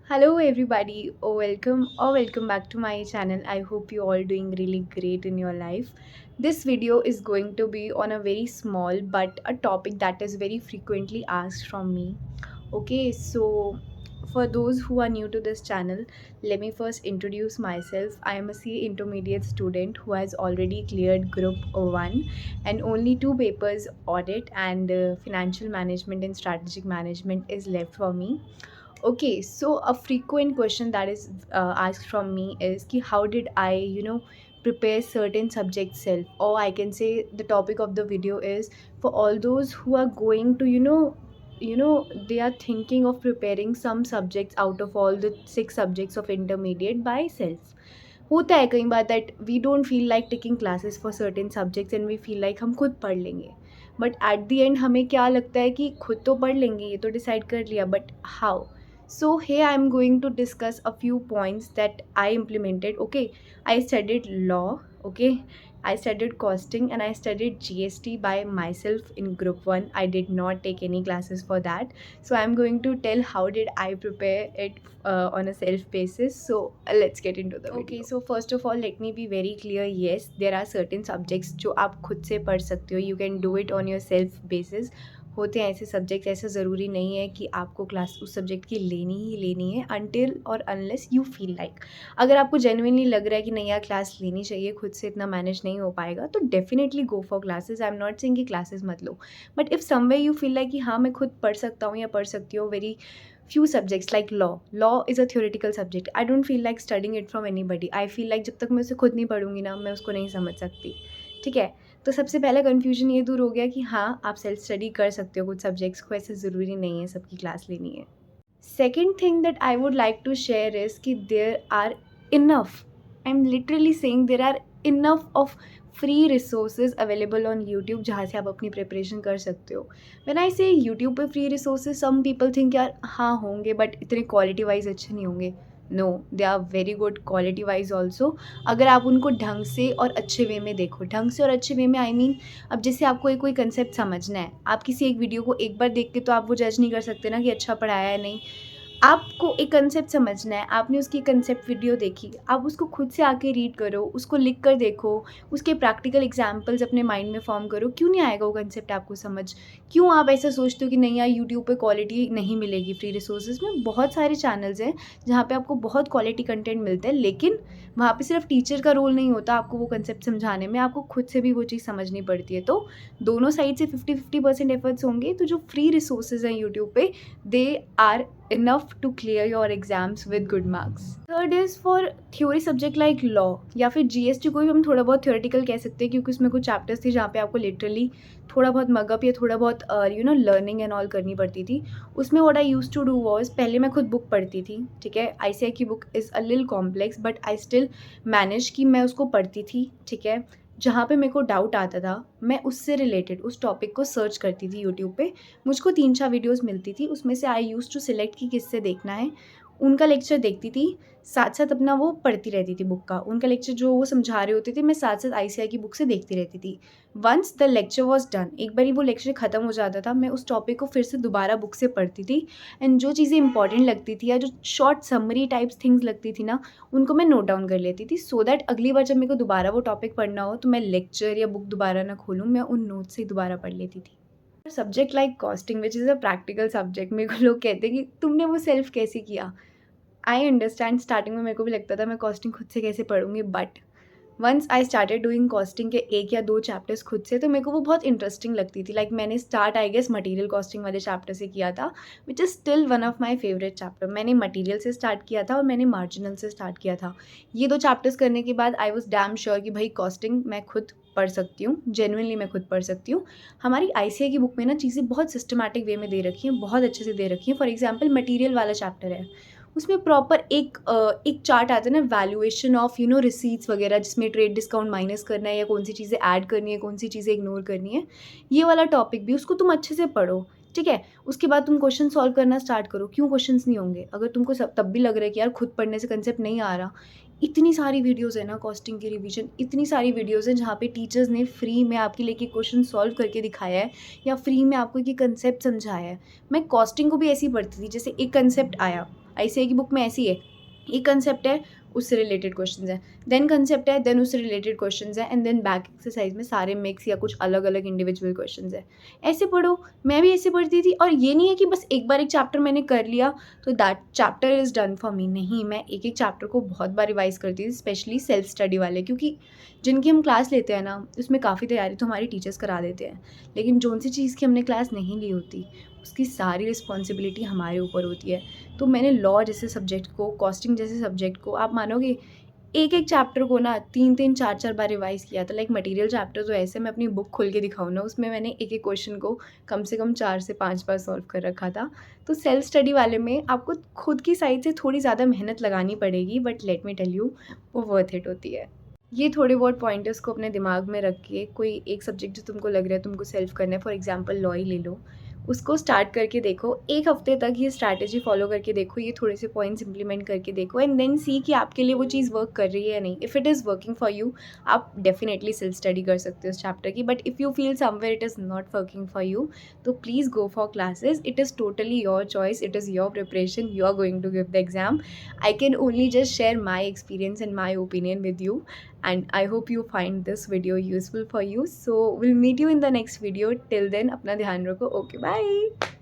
Hello everybody, welcome back to my channel. I hope you all doing really great in your life. This video is going to be on a very small but a topic that is very frequently asked from me. Okay, so for those who are new to this channel, let me first introduce myself. I am a CA intermediate student who has already cleared group 1 and only two papers, audit and financial management and strategic management, is left for me. Okay, so a frequent question that is asked from me is ki how did I, prepare certain subjects self, or I can say the topic of the video is for all those who are going to, they are thinking of preparing some subjects out of all the six subjects of intermediate by self. होता है कई बार that we don't feel like taking classes for certain subjects and we feel like हम खुद पढ़ लेंगे, but at the end हमें क्या लगता है कि खुद तो पढ़ लेंगे, ये तो डिसाइड कर लिया, but how. So here I am going to discuss a few points that I implemented. Okay, I studied law. Okay, I studied costing and I studied GST by myself in group 1. I did not take any classes for that. So I'm going to tell how did I prepare it on a self basis. So let's get into the video. Okay, so first of all let me be very clear. Yes, there are certain subjects जो आप खुद से पढ़ सकते हो. You can do it on your self basis. होते हैं ऐसे सब्जेक्ट, ऐसा ज़रूरी नहीं है कि आपको क्लास उस सब्जेक्ट की लेनी ही लेनी है अनटिल और अनलेस यू फील लाइक. अगर आपको जेन्युइनली लग रहा है कि नहीं यार क्लास लेनी चाहिए, खुद से इतना मैनेज नहीं हो पाएगा, तो definitely go for classes. I am not saying कि क्लासेस मत लो, but if someway you feel like कि हाँ मैं खुद पढ़ सकता हूँ या पढ़ सकती हूँ very few subjects like law is a theoretical subject. I don't feel like studying it from anybody. I feel like जब तक मैं उसे खुद नहीं पढ़ूंगी ना, मैं उसको नहीं समझ सकती. ठीक है, तो सबसे पहला कन्फ्यूजन ये दूर हो गया कि हाँ आप सेल्फ स्टडी कर सकते हो कुछ सब्जेक्ट्स को, ऐसे ज़रूरी नहीं है सबकी क्लास लेनी है. Second thing that I would like to share is कि there are enough, I am literally saying there are enough of free resources available on YouTube जहाँ से आप अपनी प्रिपरेशन कर सकते हो. व्हेन आई से यूट्यूब पे free resources, some people think यार हाँ होंगे बट इतने क्वालिटी वाइज अच्छे नहीं होंगे. No, they are very good quality wise also, अगर आप उनको ढंग से और अच्छे वे में देखो. ढंग से और अच्छे वे में आई मीन, अब जैसे आपको कोई कंसेप्ट समझना है, आप किसी एक वीडियो को एक बार देख के तो आप वो जज नहीं कर सकते ना कि अच्छा पढ़ाया है नहीं. आपको एक कंसेप्ट समझना है, आपने उसकी कंसेप्ट वीडियो देखी, आप उसको खुद से आके रीड करो, उसको लिख कर देखो, उसके प्रैक्टिकल एग्जाम्पल्स अपने माइंड में फॉर्म करो. क्यों नहीं आएगा वो कंसेप्ट आपको समझ? क्यों आप ऐसा सोचते हो कि नहीं यार यूट्यूब पे क्वालिटी नहीं मिलेगी? फ्री रिसोर्सेज में बहुत सारे चैनल्स हैं जहाँ पे आपको बहुत क्वालिटी कंटेंट मिलता है, लेकिन वहाँ पे सिर्फ टीचर का रोल नहीं होता आपको वो कंसेप्ट समझाने में, आपको खुद से भी वो चीज़ समझनी पड़ती है. तो दोनों साइड से 50-50% एफर्ट्स होंगे. तो जो फ्री रिसोर्सेज हैं यूट्यूब पे, they are enough to clear your exams with good marks. Third is for theory subject like law या फिर GST को भी हम थोड़ा बहुत theoretical कह सकते हैं, क्योंकि उसमें कुछ चैप्टर्स थे जहाँ पे आपको लिटरली थोड़ा बहुत मगअप या थोड़ा बहुत लर्निंग एंड ऑल करनी पड़ती थी. उसमें what I used to do was, पहले मैं खुद बुक पढ़ती थी. ठीक है, ICI की book is a little complex but I still manage कि मैं उसको पढ़ती थी. ठीक है, जहाँ पे मेरे को डाउट आता था मैं उससे रिलेटेड उस टॉपिक को सर्च करती थी यूट्यूब पे. मुझको 3-4 वीडियोस मिलती थी, उसमें से आई यूज़ टू सिलेक्ट कि किससे देखना है. उनका लेक्चर देखती थी, साथ साथ अपना वो पढ़ती रहती थी बुक का. उनका लेक्चर जो वो समझा रहे होते थे, मैं साथ साथ ICI की बुक से देखती रहती थी. Once the lecture was done, एक बार वो लेक्चर ख़त्म हो जाता था, मैं उस टॉपिक को फिर से दोबारा बुक से पढ़ती थी. एंड जो चीज़ें इंपॉर्टेंट लगती थी या जो शॉर्ट समरी टाइप्स थिंग्स लगती थी ना, उनको मैं नोट डाउन कर लेती थी, सो दैट अगली बार जब मेरे को दोबारा वो टॉपिक पढ़ना हो तो मैं लेक्चर या बुक दोबारा ना खोलूँ, मैं उन नोट से ही दोबारा पढ़ लेती थी. Subject like costing which is a practical subject, मेरे को लोग कहते हैं कि तुमने वो सेल्फ कैसे किया. आई अंडरस्टैंड, स्टार्टिंग में मेरे को भी लगता था मैं कॉस्टिंग खुद से कैसे पढ़ूंगी, but once I started doing costing के 1 या 2 चैप्टर्स खुद से, तो मेरे को वो बहुत इंटरेस्टिंग लगती थी. लाइक मैंने start I guess material costing वाले चैप्टर से किया था, which is still one of my favourite chapter. मैंने मटेरियल से स्टार्ट किया था और मैंने मार्जिनल से स्टार्ट किया था. ये 2 चैप्टर्स करने के बाद आई वॉज डैम श्योर कि भाई कॉस्टिंग मैं खुद पढ़ सकती हूँ, जेन्युइनली मैं खुद पढ़ सकती हूँ. हमारी ICI की बुक में ना चीज़ें बहुत सिस्टमैटिक वे में दे रखी हैं, बहुत अच्छे से दे रखी हैं. फॉर एग्जाम्पल मटीरियल वाला चैप्टर है, उसमें प्रॉपर एक चार्ट आता है ना, वैल्यूएशन ऑफ रिसीट्स वगैरह, जिसमें ट्रेड डिस्काउंट माइनस करना है या कौन सी चीज़ें ऐड करनी है, कौन सी चीज़ें इग्नोर करनी है. ये वाला टॉपिक भी उसको तुम अच्छे से पढ़ो. ठीक है? उसके बाद तुम क्वेश्चन सॉल्व करना स्टार्ट करो। क्यों क्वेश्चंस नहीं होंगे? अगर तुमको सब तब भी लग रहा है कि यार खुद पढ़ने से कंसेप्ट नहीं आ रहा, इतनी सारी वीडियोज़ है ना कॉस्टिंग की रिवीजन, इतनी सारी वीडियोज़ हैं जहाँ पे टीचर्स ने फ्री में आपके लिए एक क्वेश्चन सॉल्व करके दिखाया है या फ्री में आपको एक कंसेप्ट समझाया है। मैं कॉस्टिंग को भी ऐसे ही पढ़ती थी, जैसे एक कंसेप्ट आया, आईसीएआई की बुक में ऐसी है, एक कंसेप्ट है, उससे रिलेटेड क्वेश्चंस हैं, देन कंसेप्ट है, देन उससे रिलेटेड क्वेश्चंस हैं, एंड देन बैक एक्सरसाइज में सारे मिक्स या कुछ अलग अलग इंडिविजुअल क्वेश्चंस हैं। ऐसे पढ़ो। मैं भी ऐसे पढ़ती थी, और ये नहीं है कि बस एक बार एक चैप्टर मैंने कर लिया तो that chapter is done for me. नहीं, मैं एक एक चैप्टर को बहुत बार रिवाइज करती थी, स्पेशली सेल्फ स्टडी वाले, क्योंकि जिनकी हम क्लास लेते हैं ना उसमें काफ़ी तैयारी तो हमारी टीचर्स करा देते हैं, लेकिन जो सी चीज़ की हमने क्लास नहीं ली होती उसकी सारी रिस्पॉन्सिबिलिटी हमारे ऊपर होती है। तो मैंने लॉ जैसे सब्जेक्ट को, कॉस्टिंग जैसे सब्जेक्ट को, आप मानोगे एक एक चैप्टर को ना 3-3 4-4 बार रिवाइज़ किया था। लाइक मटीरियल चैप्टर तो ऐसे मैं अपनी बुक खोल के दिखाऊँ ना, उसमें मैंने एक एक क्वेश्चन को कम से कम 4 से 5 बार सॉल्व कर रखा था। तो सेल्फ स्टडी वाले में आपको खुद की साइड से थोड़ी ज़्यादा मेहनत लगानी पड़ेगी, but let me tell you, वो वर्थ इट होती है। ये थोड़े बहुत पॉइंटर्स को अपने दिमाग में रख के, कोई एक सब्जेक्ट जो तुमको लग रहा है तुमको सेल्फ करना है, फॉर एग्जांपल लॉ ही ले लो, उसको स्टार्ट करके देखो। एक हफ्ते तक ये स्ट्रैटेजी फॉलो करके देखो, ये थोड़े से पॉइंट्स इंप्लीमेंट करके देखो, एंड देन सी कि आपके लिए वो चीज़ वर्क कर रही है या नहीं। If it is working for you, आप डेफिनेटली सेल्फ स्टडी कर सकते हो उस चैप्टर की, but if you feel somewhere it is not working for you, तो please go for classes. It is totally your choice, it is your preparation, you are going to give the exam. I can only just share my experience and my opinion with you, and I hope you find this video useful for you. So we'll meet you in the next video. Till then, अपना ध्यान रखो. Okay, bye.